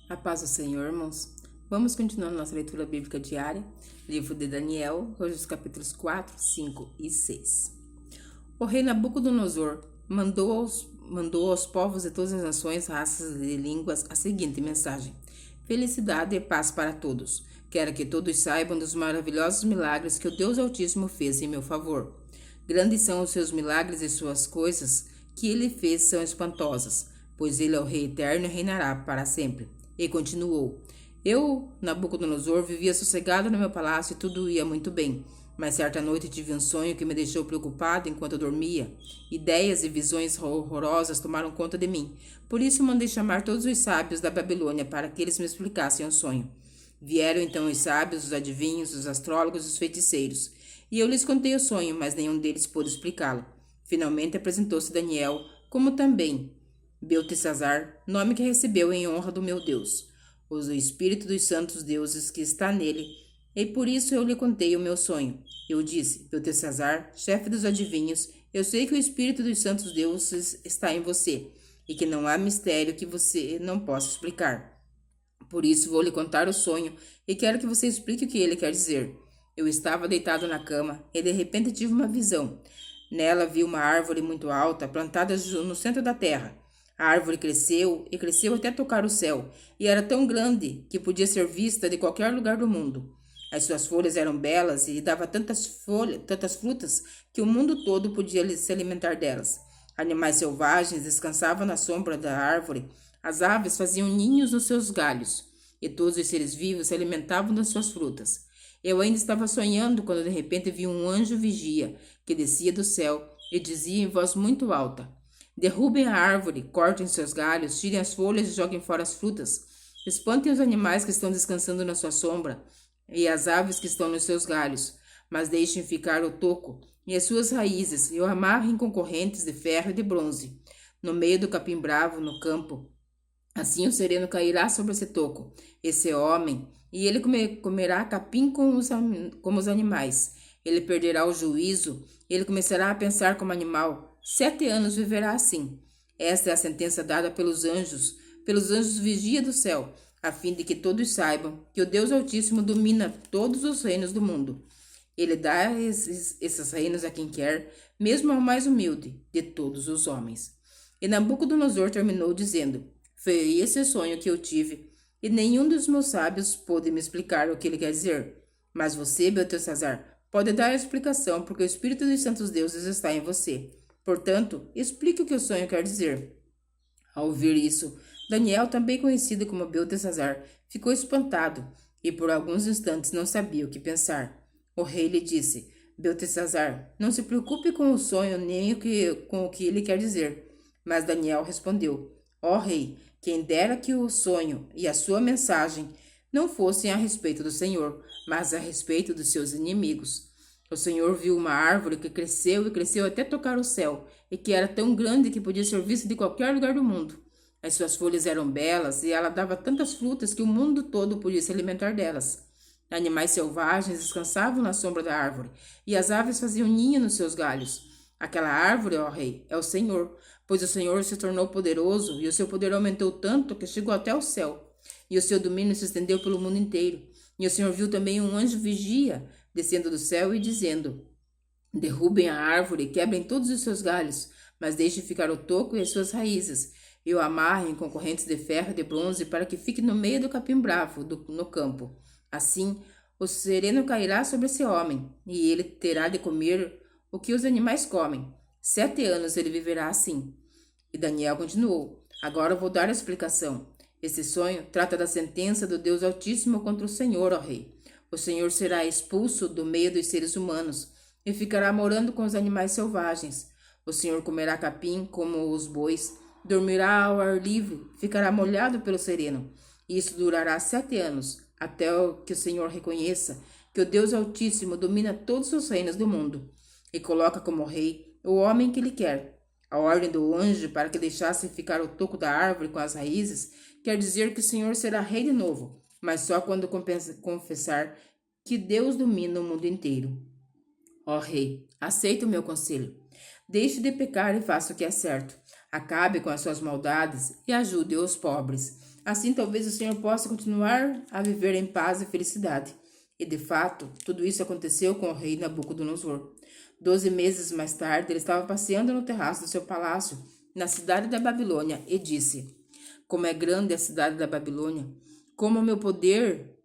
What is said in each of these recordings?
A paz do Senhor, irmãos. Vamos continuar nossa leitura bíblica diária, livro de Daniel, hoje os capítulos 4, 5 e 6. O rei Nabucodonosor mandou aos povos de todas as nações, raças e línguas a seguinte mensagem: Felicidade e paz para todos. Quero que todos saibam dos maravilhosos milagres que o Deus Altíssimo fez em meu favor. Grandes são os seus milagres e suas coisas que ele fez são espantosas, pois ele é o Rei eterno e reinará para sempre. E continuou: Eu, Nabucodonosor, vivia sossegado no meu palácio e tudo ia muito bem. Mas certa noite tive um sonho que me deixou preocupado enquanto eu dormia. Ideias e visões horrorosas tomaram conta de mim. Por isso mandei chamar todos os sábios da Babilônia para que eles me explicassem o sonho. Vieram então os sábios, os adivinhos, os astrólogos e os feiticeiros. E eu lhes contei o sonho, mas nenhum deles pôde explicá-lo. Finalmente apresentou-se Daniel, como também Beltesazar, nome que recebeu em honra do meu Deus, o Espírito dos santos deuses que está nele, e por isso eu lhe contei o meu sonho. Eu disse: Beltesazar, chefe dos adivinhos, eu sei que o Espírito dos santos deuses está em você, e que não há mistério que você não possa explicar. Por isso vou lhe contar o sonho, e quero que você explique o que ele quer dizer. Eu estava deitado na cama, e de repente tive uma visão. Nela vi uma árvore muito alta, plantada no centro da terra. A árvore cresceu e cresceu até tocar o céu, e era tão grande que podia ser vista de qualquer lugar do mundo. As suas folhas eram belas e dava tantas frutas que o mundo todo podia se alimentar delas. Animais selvagens descansavam na sombra da árvore, as aves faziam ninhos nos seus galhos, e todos os seres vivos se alimentavam das suas frutas. Eu ainda estava sonhando quando de repente vi um anjo vigia que descia do céu e dizia em voz muito alta: Derrubem a árvore, cortem seus galhos, tirem as folhas e joguem fora as frutas. Espantem os animais que estão descansando na sua sombra e as aves que estão nos seus galhos, mas deixem ficar o toco e as suas raízes e o amarrem com correntes de ferro e de bronze. No meio do capim bravo, no campo, assim o sereno cairá sobre esse toco, esse homem, e ele comerá capim como os animais. Ele perderá o juízo, ele começará a pensar como animal. 7 anos viverá assim. Esta é a sentença dada pelos anjos vigia do céu, a fim de que todos saibam que o Deus Altíssimo domina todos os reinos do mundo. Ele dá esses reinos a quem quer, mesmo ao mais humilde de todos os homens. E Nabucodonosor terminou dizendo: Foi esse sonho que eu tive, e nenhum dos meus sábios pôde me explicar o que ele quer dizer. Mas você, Beltesazar, pode dar a explicação, porque o Espírito dos santos deuses está em você. Portanto, explique o que o sonho quer dizer. Ao ouvir isso, Daniel, também conhecido como Beltesazar, ficou espantado e por alguns instantes não sabia o que pensar. O rei lhe disse: Beltesazar, não se preocupe com o sonho nem com o que ele quer dizer. Mas Daniel respondeu: Ó rei, quem dera que o sonho e a sua mensagem não fossem a respeito do Senhor, mas a respeito dos seus inimigos. O Senhor viu uma árvore que cresceu e cresceu até tocar o céu, e que era tão grande que podia ser vista de qualquer lugar do mundo. As suas folhas eram belas e ela dava tantas frutas que o mundo todo podia se alimentar delas. Animais selvagens descansavam na sombra da árvore, e as aves faziam ninho nos seus galhos. Aquela árvore, ó rei, é o Senhor, pois o Senhor se tornou poderoso, e o seu poder aumentou tanto que chegou até o céu, e o seu domínio se estendeu pelo mundo inteiro. E o Senhor viu também um anjo vigia, descendo do céu e dizendo: Derrubem a árvore e quebrem todos os seus galhos, mas deixem ficar o toco e as suas raízes, e o amarrem com correntes de ferro e de bronze para que fique no meio do capim bravo no campo. Assim, o sereno cairá sobre esse homem, e ele terá de comer o que os animais comem. 7 anos ele viverá assim. E Daniel continuou: Agora vou dar a explicação. Esse sonho trata da sentença do Deus Altíssimo contra o Senhor, ó rei. O Senhor será expulso do meio dos seres humanos e ficará morando com os animais selvagens. O Senhor comerá capim como os bois, dormirá ao ar livre, ficará molhado pelo sereno. E isso durará 7 anos, até que o Senhor reconheça que o Deus Altíssimo domina todos os reinos do mundo e coloca como rei o homem que ele quer. A ordem do anjo para que deixasse ficar o toco da árvore com as raízes quer dizer que o Senhor será rei de novo, mas só quando confessar que Deus domina o mundo inteiro. Ó rei, aceita o meu conselho. Deixe de pecar e faça o que é certo. Acabe com as suas maldades e ajude os pobres. Assim, talvez o Senhor possa continuar a viver em paz e felicidade. E, de fato, tudo isso aconteceu com o rei Nabucodonosor. 12 meses mais tarde, ele estava passeando no terraço do seu palácio, na cidade da Babilônia, e disse: Como é grande a cidade da Babilônia! Como o meu poder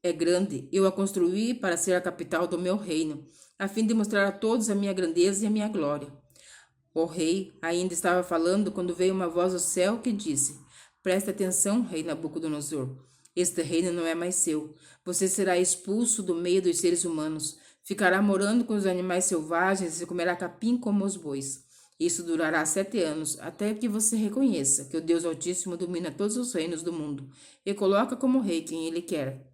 é grande! Eu a construí para ser a capital do meu reino, a fim de mostrar a todos a minha grandeza e a minha glória. O rei ainda estava falando quando veio uma voz do céu que disse: Preste atenção, rei Nabucodonosor. Este reino não é mais seu. Você será expulso do meio dos seres humanos. Ficará morando com os animais selvagens e comerá capim como os bois. Isso durará 7 anos, até que você reconheça que o Deus Altíssimo domina todos os reinos do mundo e coloca como rei quem ele quer.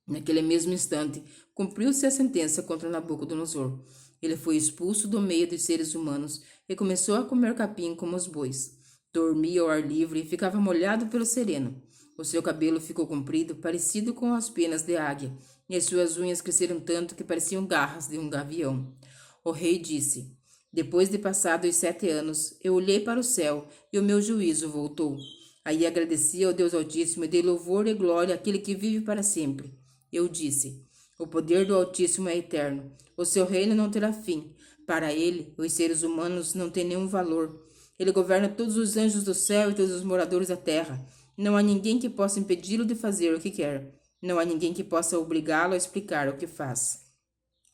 Naquele mesmo instante, cumpriu-se a sentença contra Nabucodonosor. Ele foi expulso do meio dos seres humanos e começou a comer capim como os bois. Dormia ao ar livre e ficava molhado pelo sereno. O seu cabelo ficou comprido, parecido com as penas de águia, e as suas unhas cresceram tanto que pareciam garras de um gavião. O rei disse: Depois de passados os 7 anos, eu olhei para o céu e o meu juízo voltou. Aí agradeci ao Deus Altíssimo e dei louvor e glória àquele que vive para sempre. Eu disse: O poder do Altíssimo é eterno. O seu reino não terá fim. Para ele, os seres humanos não têm nenhum valor. Ele governa todos os anjos do céu e todos os moradores da terra. Não há ninguém que possa impedi-lo de fazer o que quer. Não há ninguém que possa obrigá-lo a explicar o que faz.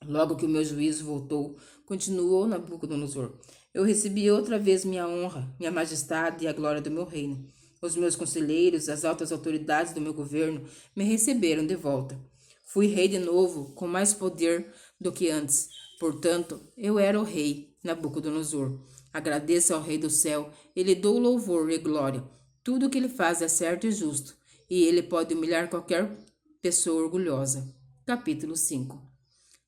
Logo que o meu juízo voltou, continuou Nabucodonosor, eu recebi outra vez minha honra, minha majestade e a glória do meu reino. Os meus conselheiros, as altas autoridades do meu governo, me receberam de volta. Fui rei de novo, com mais poder do que antes. Portanto, eu era o rei, Nabucodonosor. Agradeço ao rei do céu e lhe dou louvor e glória. Tudo o que ele faz é certo e justo, e ele pode humilhar qualquer pessoa orgulhosa. Capítulo 5.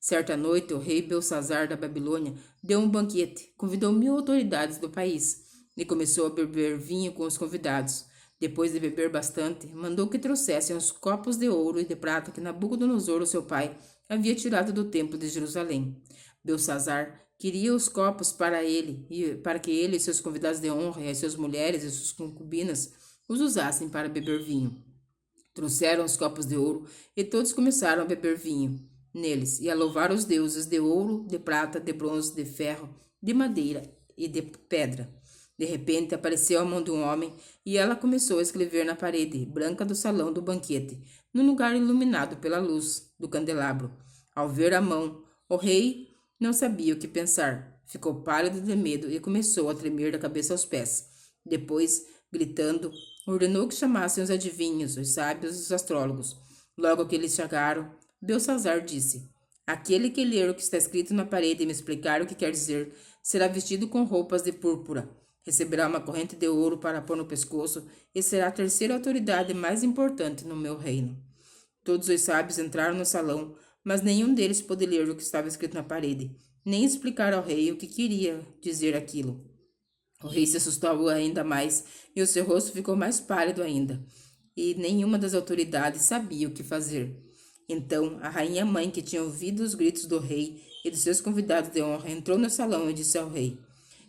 Certa noite, o rei Belsazar da Babilônia deu um banquete, convidou 1000 autoridades do país e começou a beber vinho com os convidados. Depois de beber bastante, mandou que trouxessem os copos de ouro e de prata que Nabucodonosor, o seu pai, havia tirado do templo de Jerusalém. Belsazar queria os copos para ele e para que ele e seus convidados de honra e as suas mulheres e suas concubinas os usassem para beber vinho. Trouxeram os copos de ouro e todos começaram a beber vinho neles e a louvar os deuses de ouro, de prata, de bronze, de ferro, de madeira e de pedra. De repente apareceu a mão de um homem e ela começou a escrever na parede branca do salão do banquete, num lugar iluminado pela luz do candelabro. Ao ver a mão, o rei não sabia o que pensar. Ficou pálido de medo e começou a tremer da cabeça aos pés. Depois, gritando, ordenou que chamassem os adivinhos, os sábios e os astrólogos. Logo que eles chegaram, Belsazar disse: Aquele que ler o que está escrito na parede e me explicar o que quer dizer, será vestido com roupas de púrpura. Receberá uma corrente de ouro para pôr no pescoço e será a terceira autoridade mais importante no meu reino. Todos os sábios entraram no salão, mas nenhum deles pôde ler o que estava escrito na parede, nem explicar ao rei o que queria dizer aquilo. O rei se assustou ainda mais e o seu rosto ficou mais pálido ainda, e nenhuma das autoridades sabia o que fazer. Então, a rainha-mãe, que tinha ouvido os gritos do rei e dos seus convidados de honra, entrou no salão e disse ao rei: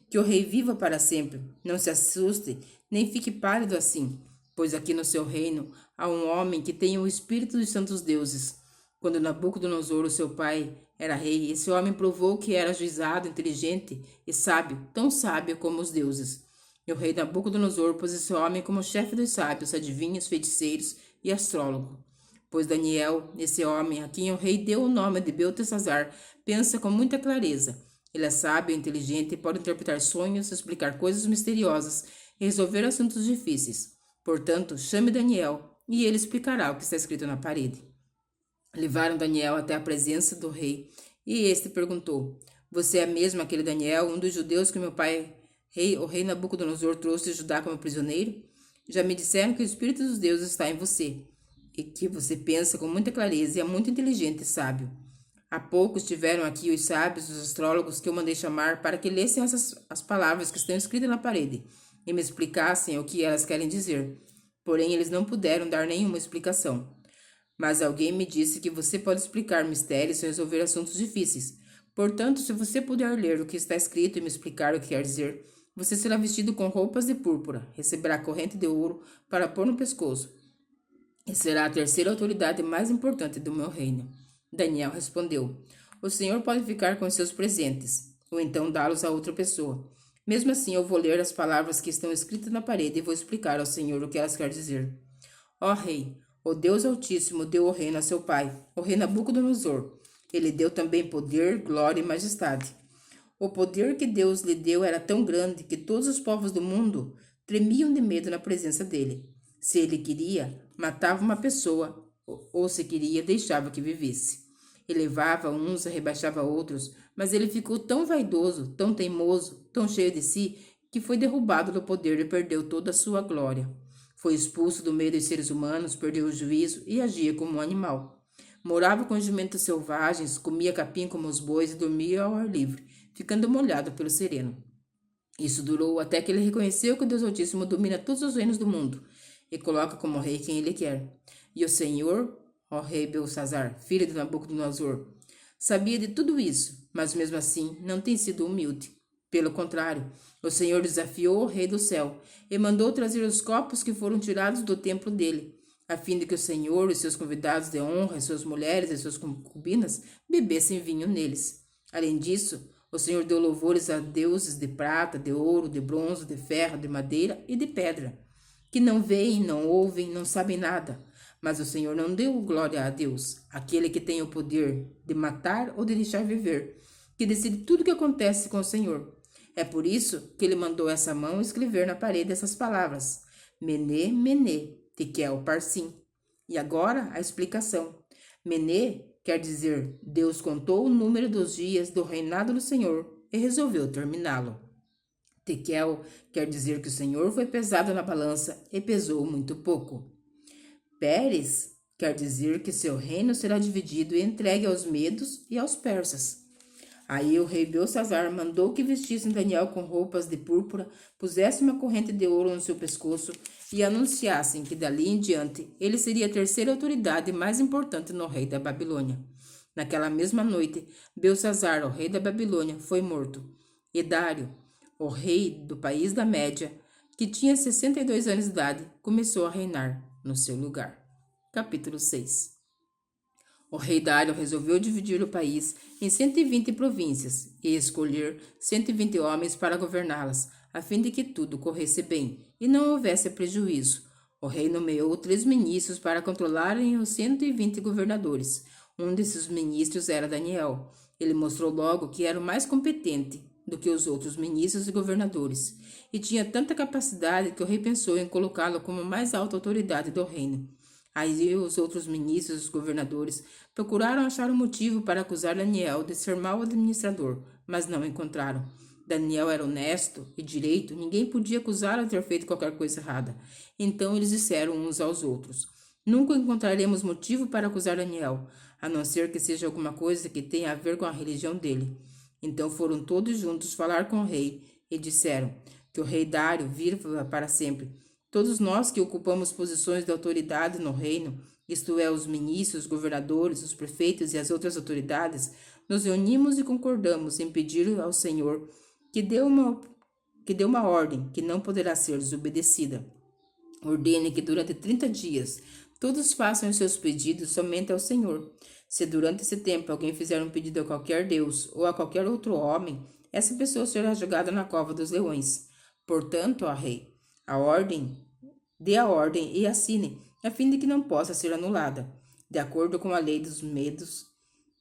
Que o rei viva para sempre. Não se assuste, nem fique pálido assim, pois aqui no seu reino há um homem que tem o espírito dos santos deuses. Quando Nabucodonosor, o seu pai, era rei, esse homem provou que era ajuizado, inteligente e sábio, tão sábio como os deuses. E o rei Nabucodonosor pôs esse homem como chefe dos sábios, adivinhos, feiticeiros e astrólogo. Pois Daniel, esse homem a quem o rei deu o nome de Beltesazar, pensa com muita clareza. Ele é sábio, inteligente e pode interpretar sonhos, explicar coisas misteriosas e resolver assuntos difíceis. Portanto, chame Daniel e ele explicará o que está escrito na parede. Levaram Daniel até a presença do rei e este perguntou: Você é mesmo aquele Daniel, um dos judeus que meu pai, o rei Nabucodonosor, trouxe de Judá como prisioneiro? Já me disseram que o espírito dos deuses está em você e que você pensa com muita clareza e é muito inteligente e sábio. Há pouco estiveram aqui os sábios, os astrólogos que eu mandei chamar para que lessem as palavras que estão escritas na parede e me explicassem o que elas querem dizer. Porém, eles não puderam dar nenhuma explicação. Mas alguém me disse que você pode explicar mistérios e resolver assuntos difíceis. Portanto, se você puder ler o que está escrito e me explicar o que quer dizer, Você será vestido com roupas de púrpura, receberá corrente de ouro para pôr no pescoço, e será a terceira autoridade mais importante do meu reino. Daniel respondeu: O Senhor pode ficar com seus presentes, ou então dá-los a outra pessoa. Mesmo assim, eu vou ler as palavras que estão escritas na parede e vou explicar ao Senhor o que elas querem dizer. Ó rei, o Deus Altíssimo deu o reino a seu pai, o rei Nabucodonosor. Ele deu também poder, glória e majestade. O poder que Deus lhe deu era tão grande que todos os povos do mundo tremiam de medo na presença dele. Se ele queria, matava uma pessoa, ou se queria, deixava que vivesse. Elevava uns e rebaixava outros, mas ele ficou tão vaidoso, tão teimoso, tão cheio de si, que foi derrubado do poder e perdeu toda a sua glória. Foi expulso do meio dos seres humanos, perdeu o juízo e agia como um animal. Morava com jumentos selvagens, comia capim como os bois e dormia ao ar livre, ficando molhado pelo sereno. Isso durou até que ele reconheceu que o Deus Altíssimo domina todos os reinos do mundo e coloca como rei quem ele quer. E o Senhor, ó rei Belsazar, filho de Nabucodonosor, sabia de tudo isso, mas mesmo assim não tem sido humilde. Pelo contrário, o Senhor desafiou o rei do céu e mandou trazer os copos que foram tirados do templo dele, a fim de que o Senhor e seus convidados de honra, suas mulheres e suas concubinas, bebessem vinho neles. Além disso, o Senhor deu louvores a deuses de prata, de ouro, de bronze, de ferro, de madeira e de pedra, que não veem, não ouvem, não sabem nada. Mas o Senhor não deu glória a Deus, aquele que tem o poder de matar ou de deixar viver, que decide tudo o que acontece com o Senhor. É por isso que ele mandou essa mão escrever na parede essas palavras: Mené, Mené, Tekel, Parsim. E agora a explicação. Mené quer dizer Deus contou o número dos dias do reinado do Senhor e resolveu terminá-lo. Tekel quer dizer que o Senhor foi pesado na balança e pesou muito pouco. Pérez quer dizer que seu reino será dividido e entregue aos medos e aos persas. Aí o rei Belsazar mandou que vestissem Daniel com roupas de púrpura, pusessem uma corrente de ouro no seu pescoço e anunciassem que dali em diante ele seria a terceira autoridade mais importante no rei da Babilônia. Naquela mesma noite, Belsazar, o rei da Babilônia, foi morto. E Dário, o rei do país da Média, que tinha 62 anos de idade, começou a reinar no seu lugar. Capítulo 6. O rei Dário resolveu dividir o país em 120 províncias e escolher 120 homens para governá-las, a fim de que tudo corresse bem e não houvesse prejuízo. O rei nomeou 3 ministros para controlarem os 120 governadores. Um desses ministros era Daniel. Ele mostrou logo que era o mais competente do que os outros ministros e governadores, e tinha tanta capacidade que o rei pensou em colocá-lo como a mais alta autoridade do reino. Aí os outros ministros e os governadores procuraram achar um motivo para acusar Daniel de ser mau administrador, mas não encontraram. Daniel era honesto e direito, ninguém podia acusá-lo de ter feito qualquer coisa errada. Então eles disseram uns aos outros: Nunca encontraremos motivo para acusar Daniel, a não ser que seja alguma coisa que tenha a ver com a religião dele. Então foram todos juntos falar com o rei e disseram que o rei Dário viva para sempre. Todos nós que ocupamos posições de autoridade no reino, isto é, os ministros, os governadores, os prefeitos e as outras autoridades, nos reunimos e concordamos em pedir ao Senhor que dê uma ordem que não poderá ser desobedecida. Ordene que durante 30 dias todos façam os seus pedidos somente ao Senhor. Se durante esse tempo alguém fizer um pedido a qualquer Deus ou a qualquer outro homem, essa pessoa será jogada na cova dos leões. Portanto, ó rei, dê a ordem e assine, a fim de que não possa ser anulada. De acordo com a lei dos medos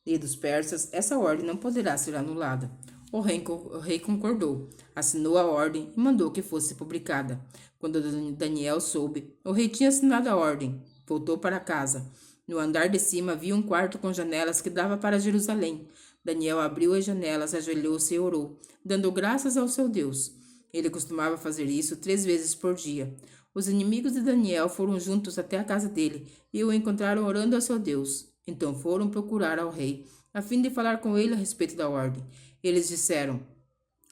e dos persas, essa ordem não poderá ser anulada. O rei concordou, assinou a ordem e mandou que fosse publicada. Quando Daniel soube, o rei tinha assinado a ordem. Voltou para casa. No andar de cima havia um quarto com janelas que dava para Jerusalém. Daniel abriu as janelas, ajoelhou-se e orou, dando graças ao seu Deus. Ele costumava fazer isso 3 vezes por dia. Os inimigos de Daniel foram juntos até a casa dele e o encontraram orando a seu Deus. Então foram procurar ao rei, a fim de falar com ele a respeito da ordem. Eles disseram: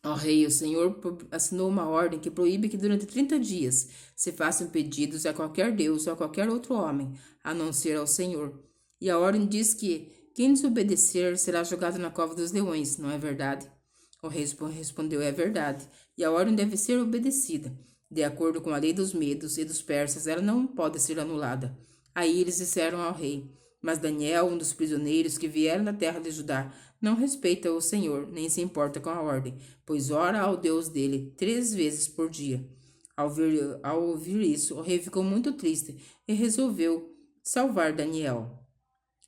Ó rei, o Senhor assinou uma ordem que proíbe que durante 30 dias se façam pedidos a qualquer Deus ou a qualquer outro homem, a não ser ao Senhor. E a ordem diz que quem desobedecer será jogado na cova dos leões, não é verdade? O rei respondeu: É verdade. e a ordem deve ser obedecida. De acordo com a lei dos medos e dos persas, ela não pode ser anulada. Aí eles disseram ao rei: Mas Daniel, um dos prisioneiros que vieram da terra de Judá, não respeita o Senhor, nem se importa com a ordem, pois ora ao Deus dele 3 vezes por dia. Ao ouvir isso, o rei ficou muito triste e resolveu salvar Daniel.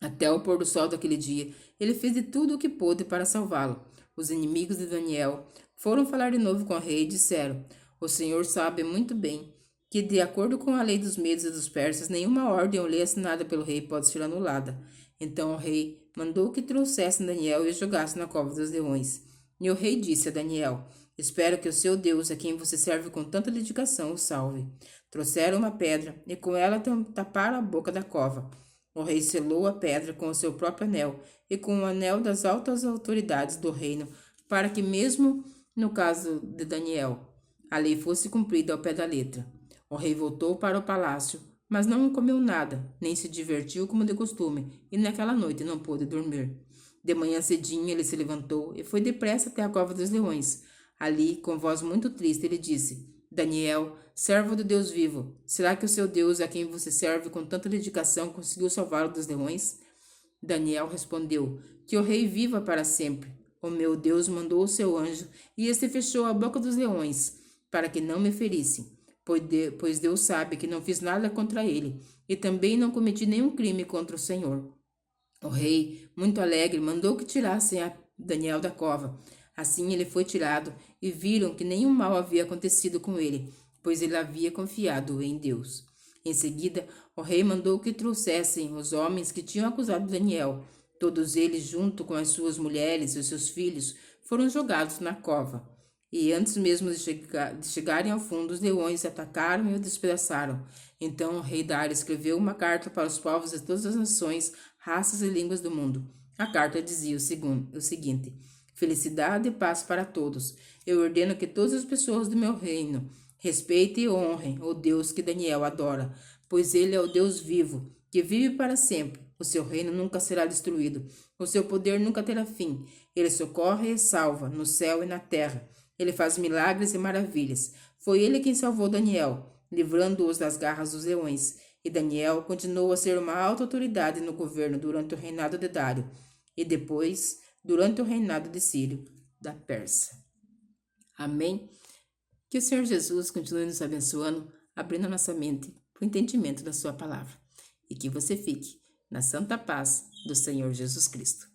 Até o pôr do sol daquele dia, ele fez de tudo o que pôde para salvá-lo. Os inimigos de Daniel foram falar de novo com o rei e disseram: O Senhor sabe muito bem que, de acordo com a lei dos medos e dos persas, nenhuma ordem ou lei assinada pelo rei pode ser anulada. Então o rei mandou que trouxessem Daniel e o jogassem na cova dos leões. E o rei disse a Daniel: Espero que o seu Deus, a quem você serve com tanta dedicação, o salve. Trouxeram uma pedra e com ela taparam a boca da cova. O rei selou a pedra com o seu próprio anel e com o anel das altas autoridades do reino, para que, mesmo no caso de Daniel, a lei fosse cumprida ao pé da letra. O rei voltou para o palácio, mas não comeu nada, nem se divertiu como de costume, e naquela noite não pôde dormir. De manhã cedinho ele se levantou e foi depressa até a cova dos leões. Ali, com voz muito triste, ele disse: Daniel, servo do Deus vivo, será que o seu Deus, a quem você serve com tanta dedicação, conseguiu salvá-lo dos leões? Daniel respondeu: Que o rei viva para sempre. O meu Deus mandou o seu anjo, e este fechou a boca dos leões, para que não me ferissem, pois Deus sabe que não fiz nada contra ele, e também não cometi nenhum crime contra o Senhor. O rei, muito alegre, mandou que tirassem a Daniel da cova. Assim ele foi tirado, e viram que nenhum mal havia acontecido com ele, pois ele havia confiado em Deus. Em seguida, o rei mandou que trouxessem os homens que tinham acusado Daniel. Todos eles, junto com as suas mulheres e os seus filhos, foram jogados na cova. E antes mesmo de chegarem ao fundo, os leões atacaram e o despedaçaram. Então o rei Dário escreveu uma carta para os povos de todas as nações, raças e línguas do mundo. A carta dizia o seguinte: Felicidade e paz para todos. Eu ordeno que todas as pessoas do meu reino respeitem e honrem o Deus que Daniel adora, pois ele é o Deus vivo, que vive para sempre. O seu reino nunca será destruído. O seu poder nunca terá fim. Ele socorre e salva no céu e na terra. Ele faz milagres e maravilhas. Foi ele quem salvou Daniel, livrando-os das garras dos leões. E Daniel continuou a ser uma alta autoridade no governo durante o reinado de Dário e depois durante o reinado de Círio, da Pérsia. Amém? Que o Senhor Jesus continue nos abençoando, abrindo a nossa mente para o entendimento da sua palavra. E que você fique na santa paz do Senhor Jesus Cristo.